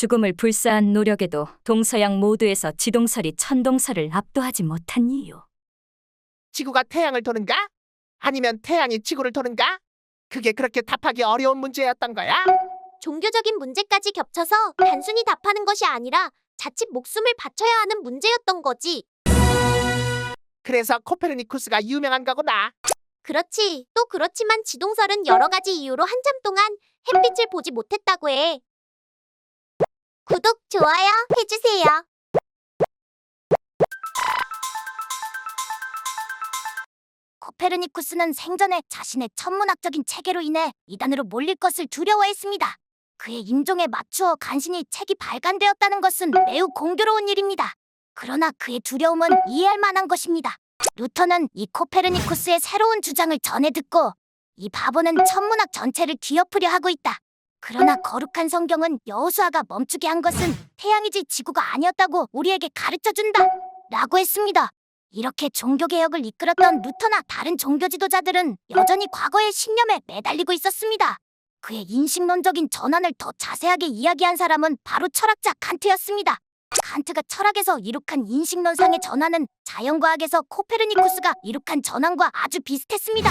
죽음을 불사한 노력에도 동서양 모두에서 지동설이 천동설을 압도하지 못한 이유. 지구가 태양을 도는가? 아니면 태양이 지구를 도는가? 그게 그렇게 답하기 어려운 문제였던 거야? 종교적인 문제까지 겹쳐서 단순히 답하는 것이 아니라 자칫 목숨을 바쳐야 하는 문제였던 거지. 그래서 코페르니쿠스가 유명한 거구나. 그렇지. 또 그렇지만 지동설은 여러 가지 이유로 한참 동안 햇빛을 보지 못했다고 해. 구독, 좋아요 해주세요. 코페르니쿠스는 생전에 자신의 천문학적인 체계로 인해 이단으로 몰릴 것을 두려워했습니다. 그의 임종에 맞추어 간신히 책이 발간되었다는 것은 매우 공교로운 일입니다. 그러나 그의 두려움은 이해할 만한 것입니다. 루터는 이 코페르니쿠스의 새로운 주장을 전해 듣고 이 바보는 천문학 전체를 뒤엎으려 하고 있다. 그러나 거룩한 성경은 여호수아가 멈추게 한 것은 태양이지 지구가 아니었다고 우리에게 가르쳐준다 라고 했습니다. 이렇게 종교개혁을 이끌었던 루터나 다른 종교 지도자들은 여전히 과거의 신념에 매달리고 있었습니다. 그의 인식론적인 전환을 더 자세하게 이야기한 사람은 바로 철학자 칸트였습니다. 칸트가 철학에서 이룩한 인식론상의 전환은 자연과학에서 코페르니쿠스가 이룩한 전환과 아주 비슷했습니다.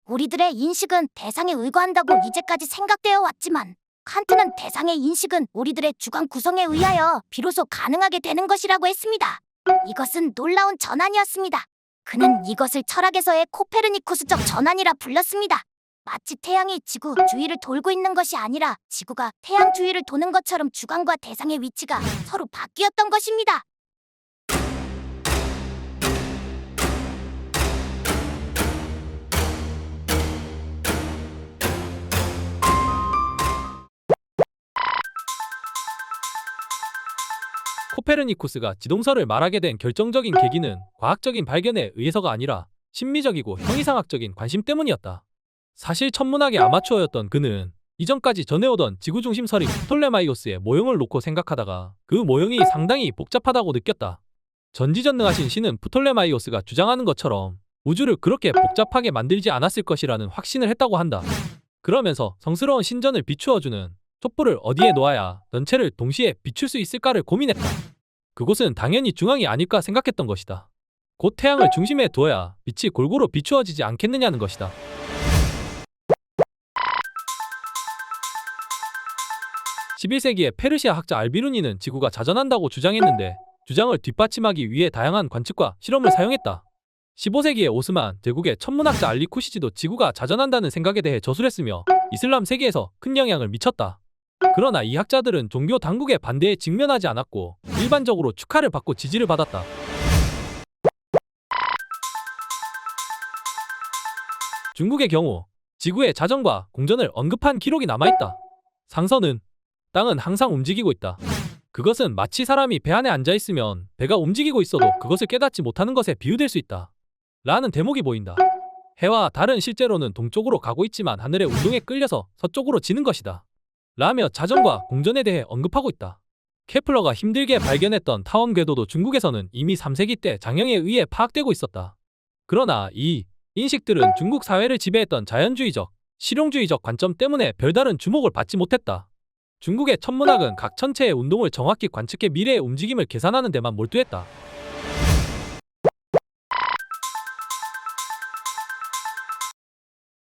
우리들의 인식은 대상에 의거한다고 이제까지 생각되어 왔지만 칸트는 대상의 인식은 우리들의 주관 구성에 의하여 비로소 가능하게 되는 것이라고 했습니다. 이것은 놀라운 전환이었습니다. 그는 이것을 철학에서의 코페르니쿠스적 전환이라 불렀습니다. 마치 태양이 지구 주위를 돌고 있는 것이 아니라 지구가 태양 주위를 도는 것처럼 주관과 대상의 위치가 서로 바뀌었던 것입니다. 코페르니쿠스가 지동설을 말하게 된 결정적인 계기는 과학적인 발견에 의해서가 아니라 심미적이고 형이상학적인 관심 때문이었다. 사실 천문학의 아마추어였던 그는 이전까지 전해오던 지구중심설인 프톨레마이오스의 모형을 놓고 생각하다가 그 모형이 상당히 복잡하다고 느꼈다. 전지전능하신 신은 프톨레마이오스가 주장하는 것처럼 우주를 그렇게 복잡하게 만들지 않았을 것이라는 확신을 했다고 한다. 그러면서 성스러운 신전을 비추어주는 촛불을 어디에 놓아야 전체를 동시에 비출 수 있을까를 고민했다. 그곳은 당연히 중앙이 아닐까 생각했던 것이다. 곧 태양을 중심에 두어야 빛이 골고루 비추어지지 않겠느냐는 것이다. 11세기의 페르시아 학자 알비루니는 지구가 자전한다고 주장했는데 주장을 뒷받침하기 위해 다양한 관측과 실험을 사용했다. 15세기의 오스만 제국의 천문학자 알리 쿠시지도 지구가 자전한다는 생각에 대해 저술했으며 이슬람 세계에서 큰 영향을 미쳤다. 그러나 이 학자들은 종교 당국의 반대에 직면하지 않았고 일반적으로 축하를 받고 지지를 받았다. 중국의 경우 지구의 자전과 공전을 언급한 기록이 남아있다. 상서는 땅은 항상 움직이고 있다. 그것은 마치 사람이 배 안에 앉아있으면 배가 움직이고 있어도 그것을 깨닫지 못하는 것에 비유될 수 있다. 라는 대목이 보인다. 해와 달은 실제로는 동쪽으로 가고 있지만 하늘의 운동에 끌려서 서쪽으로 지는 것이다. 라며 자전과 공전에 대해 언급하고 있다. 케플러가 힘들게 발견했던 타원 궤도도 중국에서는 이미 3세기 때 장영에 의해 파악되고 있었다. 그러나 이 인식들은 중국 사회를 지배했던 자연주의적, 실용주의적 관점 때문에 별다른 주목을 받지 못했다. 중국의 천문학은 각 천체의 운동을 정확히 관측해 미래의 움직임을 계산하는 데만 몰두했다.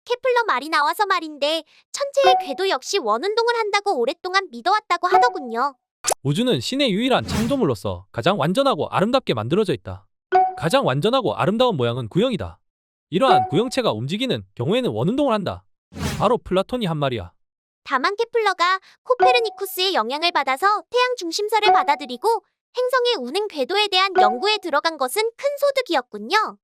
케플러 말이 나와서 말인데 천체의 궤도 역시 원운동을 한다고 오랫동안 믿어왔다고 하더군요. 우주는 신의 유일한 창조물로서 가장 완전하고 아름답게 만들어져 있다. 가장 완전하고 아름다운 모양은 구형이다. 이러한 구형체가 움직이는 경우에는 원운동을 한다. 바로 플라톤이 한 말이야. 다만 케플러가 코페르니쿠스의 영향을 받아서 태양 중심설을 받아들이고 행성의 운행 궤도에 대한 연구에 들어간 것은 큰 소득이었군요.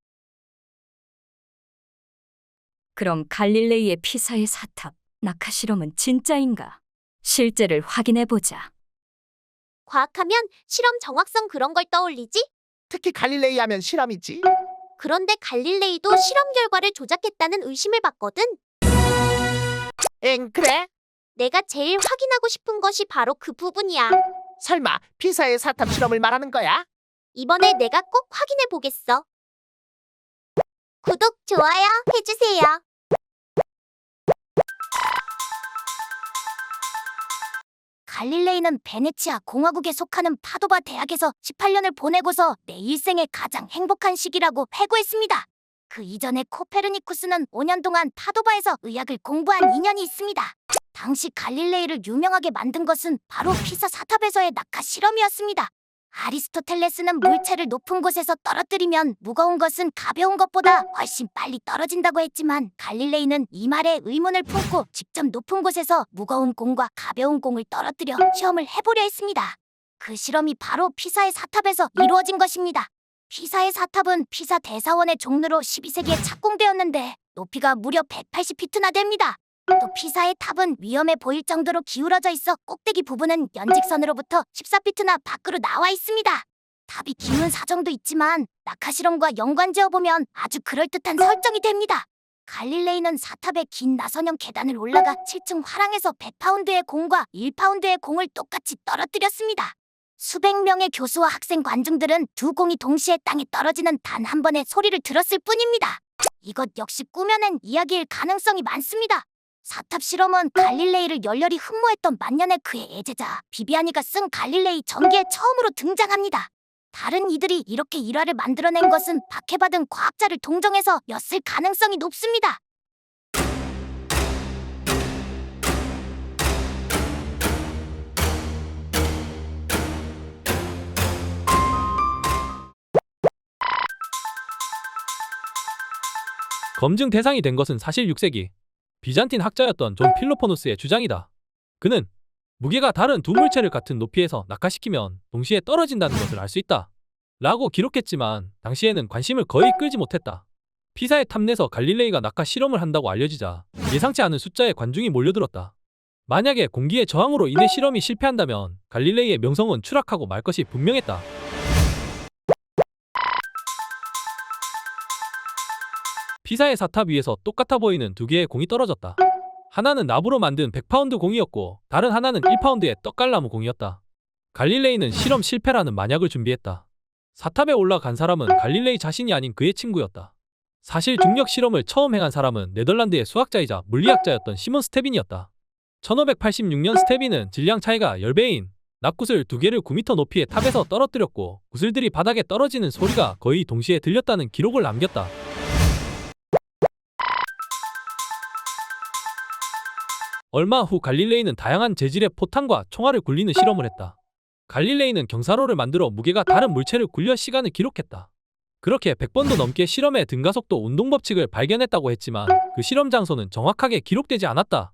그럼 갈릴레이의 피사의 사탑, 낙하 실험은 진짜인가? 실제를 확인해보자. 과학하면 실험 정확성 그런 걸 떠올리지? 특히 갈릴레이 하면 실험이지. 그런데 갈릴레이도 실험 결과를 조작했다는 의심을 받거든. 엥, 그래? 내가 제일 확인하고 싶은 것이 바로 그 부분이야. 설마 피사의 사탑 실험을 말하는 거야? 이번에 내가 꼭 확인해 보겠어. 구독, 좋아요 해주세요. 갈릴레이는 베네치아 공화국에 속하는 파도바 대학에서 18년을 보내고서 내 일생의 가장 행복한 시기라고 회고했습니다. 그 이전에 코페르니쿠스는 5년 동안 파도바에서 의학을 공부한 인연이 있습니다. 당시 갈릴레이를 유명하게 만든 것은 바로 피사 사탑에서의 낙하 실험이었습니다. 아리스토텔레스는 물체를 높은 곳에서 떨어뜨리면 무거운 것은 가벼운 것보다 훨씬 빨리 떨어진다고 했지만 갈릴레이는 이 말에 의문을 품고 직접 높은 곳에서 무거운 공과 가벼운 공을 떨어뜨려 시험을 해보려 했습니다. 그 실험이 바로 피사의 사탑에서 이루어진 것입니다. 피사의 사탑은 피사 대사원의 종로로 12세기에 착공되었는데 높이가 무려 180피트나 됩니다. 또 피사의 탑은 위험해 보일 정도로 기울어져 있어 꼭대기 부분은 연직선으로부터 14피트나 밖으로 나와 있습니다. 탑이 기운 사정도 있지만 낙하 실험과 연관지어 보면 아주 그럴듯한 설정이 됩니다. 갈릴레이는 사탑의 긴 나선형 계단을 올라가 7층 화랑에서 100파운드의 공과 1파운드의 공을 똑같이 떨어뜨렸습니다. 수백 명의 교수와 학생 관중들은 두 공이 동시에 땅에 떨어지는 단 한 번의 소리를 들었을 뿐입니다. 이것 역시 꾸며낸 이야기일 가능성이 많습니다. 사탑 실험은 갈릴레이를 열렬히 흠모했던 만년의 그의 애제자 비비아니가 쓴 갈릴레이 전기에 처음으로 등장합니다. 다른 이들이 이렇게 일화를 만들어낸 것은 박해받은 과학자를 동정해서였을 가능성이 높습니다. 검증 대상이 된 것은 사실 6세기 비잔틴 학자였던 존 필로포누스의 주장이다. 그는 무게가 다른 두 물체를 같은 높이에서 낙하시키면 동시에 떨어진다는 것을 알 수 있다 라고 기록했지만 당시에는 관심을 거의 끌지 못했다. 피사의 탑 내에서 갈릴레이가 낙하 실험을 한다고 알려지자 예상치 않은 숫자의 관중이 몰려들었다. 만약에 공기의 저항으로 인해 실험이 실패한다면 갈릴레이의 명성은 추락하고 말 것이 분명했다. 피사의 사탑 위에서 똑같아 보이는 두 개의 공이 떨어졌다. 하나는 나무로 만든 100파운드 공이었고 다른 하나는 1파운드의 떡갈나무 공이었다. 갈릴레이는 실험 실패라는 만약을 준비했다. 사탑에 올라간 사람은 갈릴레이 자신이 아닌 그의 친구였다. 사실 중력 실험을 처음 행한 사람은 네덜란드의 수학자이자 물리학자였던 시몬 스테빈이었다. 1586년 스테빈은 질량 차이가 10배인 납굿을 두 개를 9m 높이의 탑에서 떨어뜨렸고 구슬들이 바닥에 떨어지는 소리가 거의 동시에 들렸다는 기록을 남겼다. 얼마 후 갈릴레이는 다양한 재질의 포탄과 총알을 굴리는 실험을 했다. 갈릴레이는 경사로를 만들어 무게가 다른 물체를 굴려 시간을 기록했다. 그렇게 100번도 넘게 실험의 등가속도 운동 법칙을 발견했다고 했지만 그 실험 장소는 정확하게 기록되지 않았다.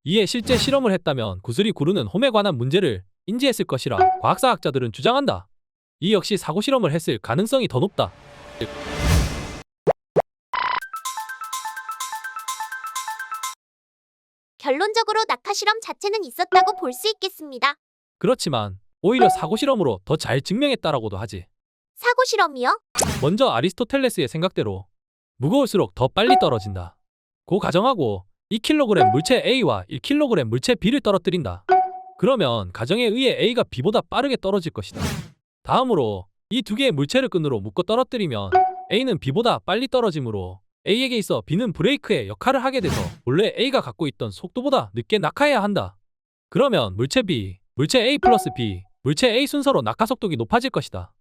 이에 실제 실험을 했다면 구슬이 구르는 홈에 관한 문제를 인지했을 것이라 과학사학자들은 주장한다. 이 역시 사고 실험을 했을 가능성이 더 높다. 결론적으로 낙하 실험 자체는 있었다고 볼 수 있겠습니다. 그렇지만 오히려 사고 실험으로 더 잘 증명했다라고도 하지. 사고 실험이요? 먼저 아리스토텔레스의 생각대로 무거울수록 더 빨리 떨어진다. 고 가정하고 2kg 물체 A와 1kg 물체 B를 떨어뜨린다. 그러면 가정에 의해 A가 B보다 빠르게 떨어질 것이다. 다음으로 이 두 개의 물체를 끈으로 묶어 떨어뜨리면 A는 B보다 빨리 떨어지므로 A에게 있어 B는 브레이크의 역할을 하게 돼서 원래 A가 갖고 있던 속도보다 늦게 낙하해야 한다. 그러면 물체 B, 물체 A 플러스 B, 물체 A 순서로 낙하 속도가 높아질 것이다.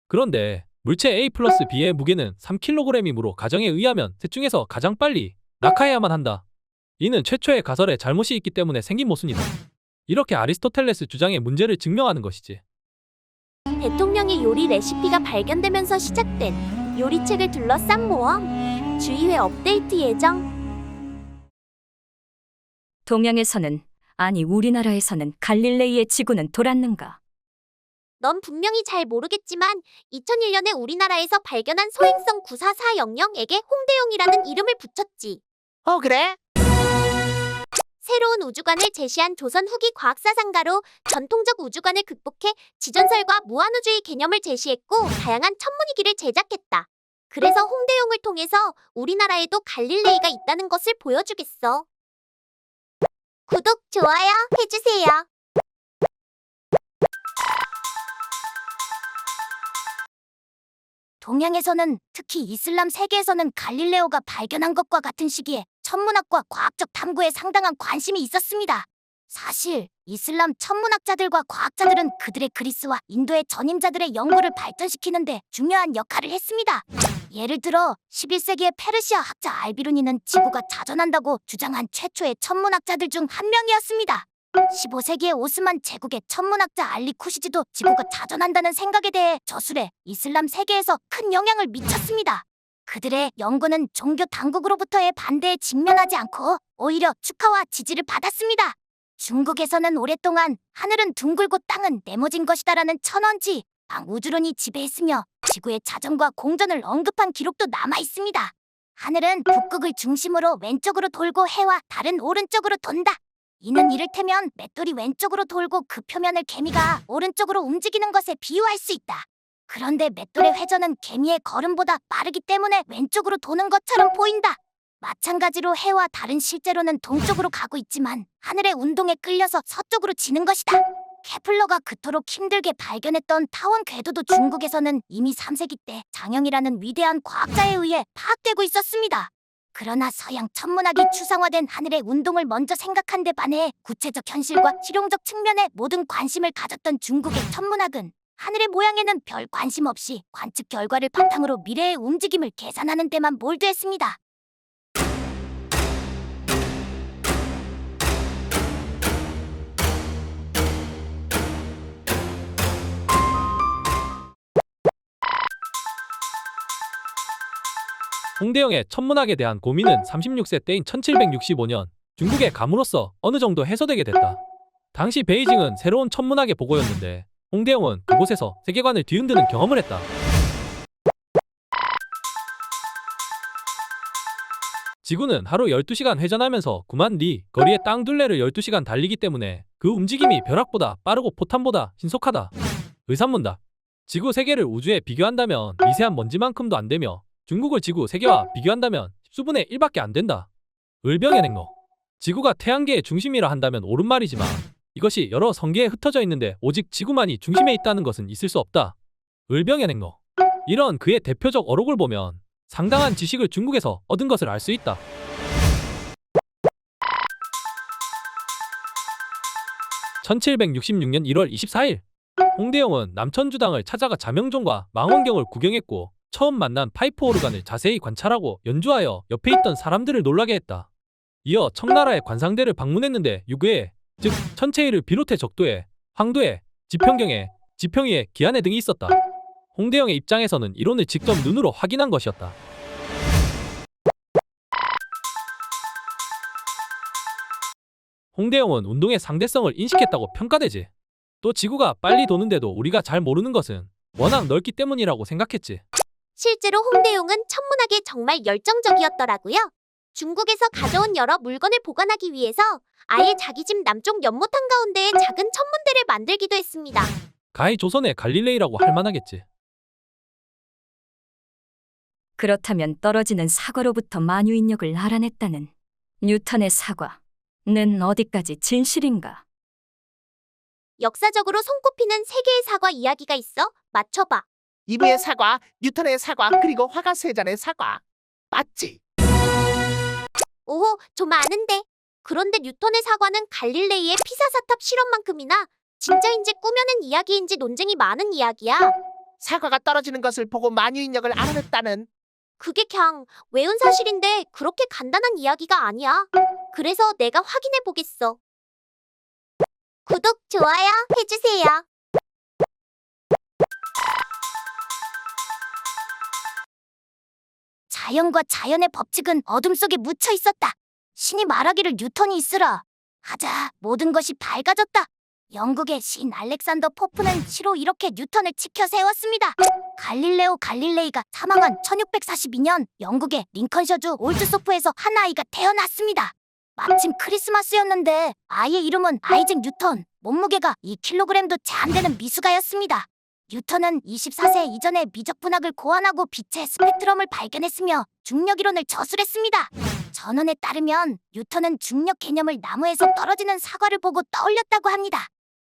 그런데 물체 A 플러스 B의 무게는 3kg이므로 가정에 의하면 셋 중에서 가장 빨리 낙하해야만 한다. 이는 최초의 가설에 잘못이 있기 때문에 생긴 모순이다. 이렇게 아리스토텔레스 주장의 문제를 증명하는 것이지. 대통령의 요리 레시피가 발견되면서 시작된 요리책을 둘러싼 모험. 주의회 업데이트 예정. 동양에서는, 아니 우리나라에서는 갈릴레이의 지구는 돌았는가? 넌 분명히 잘 모르겠지만 2001년에 우리나라에서 발견한 소행성 94400에게 홍대용이라는 이름을 붙였지. 그래? 새로운 우주관을 제시한 조선 후기 과학사상가로 전통적 우주관을 극복해 지전설과 무한우주의 개념을 제시했고 다양한 천문이기를 제작했다. 그래서 홍대용을 통해서 우리나라에도 갈릴레이가 있다는 것을 보여주겠어. 구독, 좋아요 해주세요. 동양에서는 특히 이슬람 세계에서는 갈릴레오가 발견한 것과 같은 시기에 천문학과 과학적 탐구에 상당한 관심이 있었습니다. 사실 이슬람 천문학자들과 과학자들은 그들의 그리스와 인도의 전임자들의 연구를 발전시키는데 중요한 역할을 했습니다. 예를 들어 11세기의 페르시아 학자 알비루니는 지구가 자전한다고 주장한 최초의 천문학자들 중 한 명이었습니다. 15세기의 오스만 제국의 천문학자 알리 쿠시지도 지구가 자전한다는 생각에 대해 저술해 이슬람 세계에서 큰 영향을 미쳤습니다. 그들의 연구는 종교 당국으로부터의 반대에 직면하지 않고 오히려 축하와 지지를 받았습니다. 중국에서는 오랫동안 하늘은 둥글고 땅은 네모진 것이다라는 천원지 우주론이 지배했으며 지구의 자전과 공전을 언급한 기록도 남아 있습니다. 하늘은 북극을 중심으로 왼쪽으로 돌고 해와 달은 오른쪽으로 돈다. 이는 이를테면 맷돌이 왼쪽으로 돌고 그 표면을 개미가 오른쪽으로 움직이는 것에 비유할 수 있다. 그런데 맷돌의 회전은 개미의 걸음보다 빠르기 때문에 왼쪽으로 도는 것처럼 보인다. 마찬가지로 해와 달은 실제로는 동쪽으로 가고 있지만 하늘의 운동에 끌려서 서쪽으로 지는 것이다. 케플러가 그토록 힘들게 발견했던 타원 궤도도 중국에서는 이미 3세기 때 장영이라는 위대한 과학자에 의해 파악되고 있었습니다. 그러나 서양 천문학이 추상화된 하늘의 운동을 먼저 생각한 데 반해 구체적 현실과 실용적 측면에 모든 관심을 가졌던 중국의 천문학은 하늘의 모양에는 별 관심 없이 관측 결과를 바탕으로 미래의 움직임을 계산하는 데만 몰두했습니다. 홍대영의 천문학에 대한 고민은 36세 때인 1765년 중국에 감으로써 어느 정도 해소되게 됐다. 당시 베이징은 새로운 천문학의 보고였는데 홍대영은 그곳에서 세계관을 뒤흔드는 경험을 했다. 지구는 하루 12시간 회전하면서 9만 리 거리의 땅 둘레를 12시간 달리기 때문에 그 움직임이 벼락보다 빠르고 포탄보다 신속하다. 의산문답. 지구 세계를 우주에 비교한다면 미세한 먼지만큼도 안 되며 중국을 지구 세계와 비교한다면 10수분의 1밖에 안 된다. 을병의 냉로. 지구가 태양계의 중심이라 한다면 옳은 말이지만 이것이 여러 성계에 흩어져 있는데 오직 지구만이 중심에 있다는 것은 있을 수 없다. 을병의 냉로. 이런 그의 대표적 어록을 보면 상당한 지식을 중국에서 얻은 것을 알 수 있다. (1766년 1월 24일) 홍대영은 남천주당을 찾아가 자명종과 망원경을 구경했고 처음 만난 파이프 오르간을 자세히 관찰하고 연주하여 옆에 있던 사람들을 놀라게 했다. 이어 청나라의 관상대를 방문했는데 유교에, 즉 천체일을 비롯해 적도에, 황도에, 지평경에, 지평위에, 기안에 등이 있었다. 홍대영의 입장에서는 이론을 직접 눈으로 확인한 것이었다. 홍대영은 운동의 상대성을 인식했다고 평가되지. 또 지구가 빨리 도는데도 우리가 잘 모르는 것은 워낙 넓기 때문이라고 생각했지. 실제로 홍대용은 천문학에 정말 열정적이었더라고요. 중국에서 가져온 여러 물건을 보관하기 위해서 아예 자기 집 남쪽 연못 한가운데에 작은 천문대를 만들기도 했습니다. 가히 조선의 갈릴레이라고 할 만하겠지. 그렇다면 떨어지는 사과로부터 만유인력을 알아냈다는 뉴턴의 사과는 어디까지 진실인가? 역사적으로 손꼽히는 세 개의 사과 이야기가 있어. 맞춰봐. 이브의 사과, 뉴턴의 사과, 그리고 화가세잔의 사과. 맞지? 오호, 좀 아는데. 그런데 뉴턴의 사과는 갈릴레이의 피사사탑 실험만큼이나 진짜인지 꾸며낸 이야기인지 논쟁이 많은 이야기야. 사과가 떨어지는 것을 보고 만유인력을 알아냈다는. 그게 그냥 외운 사실인데 그렇게 간단한 이야기가 아니야. 그래서 내가 확인해 보겠어. 구독, 좋아요 해주세요. 자연과 자연의 법칙은 어둠 속에 묻혀 있었다. 신이 말하기를 뉴턴이 있으라 하자 모든 것이 밝아졌다. 영국의 신 알렉산더 포프는 시로 이렇게 뉴턴을 치켜 세웠습니다. 갈릴레오 갈릴레이가 사망한 1642년 영국의 링컨셔주 올드소프에서 한 아이가 태어났습니다. 마침 크리스마스였는데 아이의 이름은 아이잭 뉴턴, 몸무게가 2kg도 채 안 되는 미숙아였습니다. 뉴턴은 24세 이전에 미적분학을 고안하고 빛의 스펙트럼을 발견했으며 중력이론을 저술했습니다. 전원에 따르면 뉴턴은 중력 개념을 나무에서 떨어지는 사과를 보고 떠올렸다고 합니다.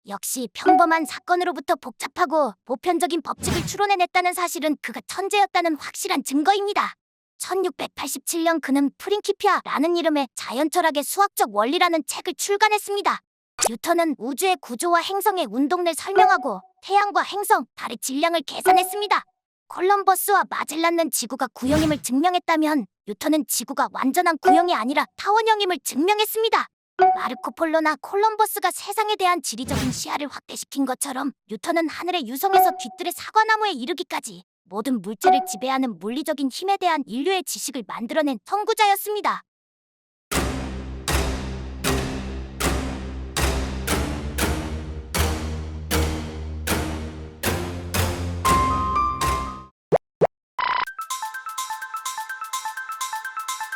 역시 평범한 사건으로부터 복잡하고 보편적인 법칙을 추론해냈다는 사실은 그가 천재였다는 확실한 증거입니다. 1687년 그는 프린키피아라는 이름의 자연철학의 수학적 원리라는 책을 출간했습니다. 뉴턴은 우주의 구조와 행성의 운동을 설명하고 태양과 행성, 달의 질량을 계산했습니다. 콜럼버스와 마젤란은 지구가 구형임을 증명했다면 뉴턴은 지구가 완전한 구형이 아니라 타원형임을 증명했습니다. 마르코폴로나 콜럼버스가 세상에 대한 지리적인 시야를 확대시킨 것처럼 뉴턴은 하늘의 유성에서 뒤뜰의 사과나무에 이르기까지 모든 물체를 지배하는 물리적인 힘에 대한 인류의 지식을 만들어낸 선구자였습니다.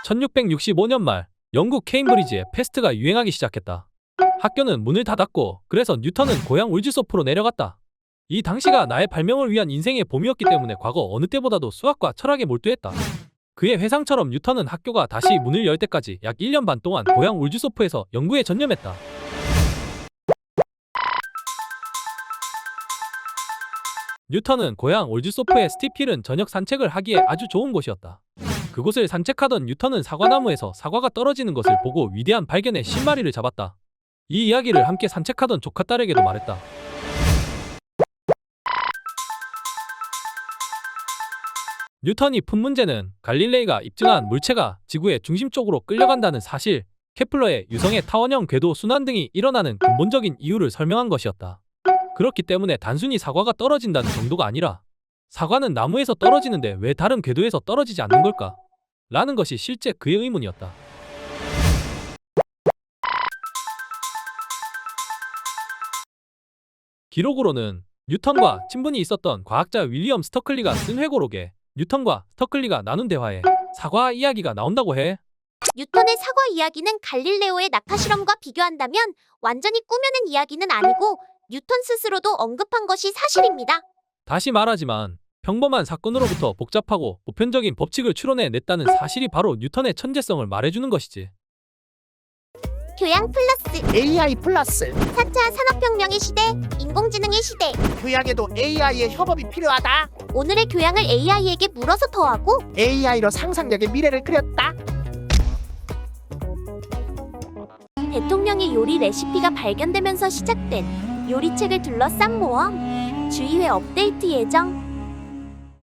(1665년) 말 영국 케임브리지에 패스트가 유행하기 시작했다. 학교는 문을 닫았고 그래서 뉴턴은 고향 울즈소프로 내려갔다. 이 당시가 나의 발명을 위한 인생의 봄이었기 때문에 과거 어느 때보다도 수학과 철학에 몰두했다. 그의 회상처럼 뉴턴은 학교가 다시 문을 열 때까지 약 1년 반 동안 고향 울즈소프에서 연구에 전념했다. 뉴턴은 고향 올즈소프의 스티필은 저녁 산책을 하기에 아주 좋은 곳이었다. 그곳을 산책하던 뉴턴은 사과나무에서 사과가 떨어지는 것을 보고 위대한 발견에 실마리를 잡았다. 이 이야기를 함께 산책하던 조카딸에게도 말했다. 뉴턴이 푼 문제는 갈릴레이가 입증한 물체가 지구의 중심 쪽으로 끌려간다는 사실, 케플러의 유성의 타원형 궤도 순환 등이 일어나는 근본적인 이유를 설명한 것이었다. 그렇기 때문에 단순히 사과가 떨어진다는 정도가 아니라 사과는 나무에서 떨어지는데 왜 다른 궤도에서 떨어지지 않는 걸까? 라는 것이 실제 그의 의문이었다. 기록으로는 뉴턴과 친분이 있었던 과학자 윌리엄 스터클리가 쓴 회고록에 뉴턴과 스터클리가 나눈 대화에 사과 이야기가 나온다고 해. 뉴턴의 사과 이야기는 갈릴레오의 낙하 실험과 비교한다면 완전히 꾸며낸 이야기는 아니고 뉴턴 스스로도 언급한 것이 사실입니다. 다시 말하지만 평범한 사건으로부터 복잡하고 보편적인 법칙을 추론해냈다는 사실이 바로 뉴턴의 천재성을 말해주는 것이지. 교양 플러스 AI 플러스 4차 산업혁명의 시대, 인공지능의 시대. 교양에도 AI의 협업이 필요하다. 오늘의 교양을 AI에게 물어서 더하고 AI로 상상력의 미래를 그렸다. 대통령의 요리 레시피가 발견되면서 시작된 요리책을 둘러싼 모험. 주의회 업데이트 예정.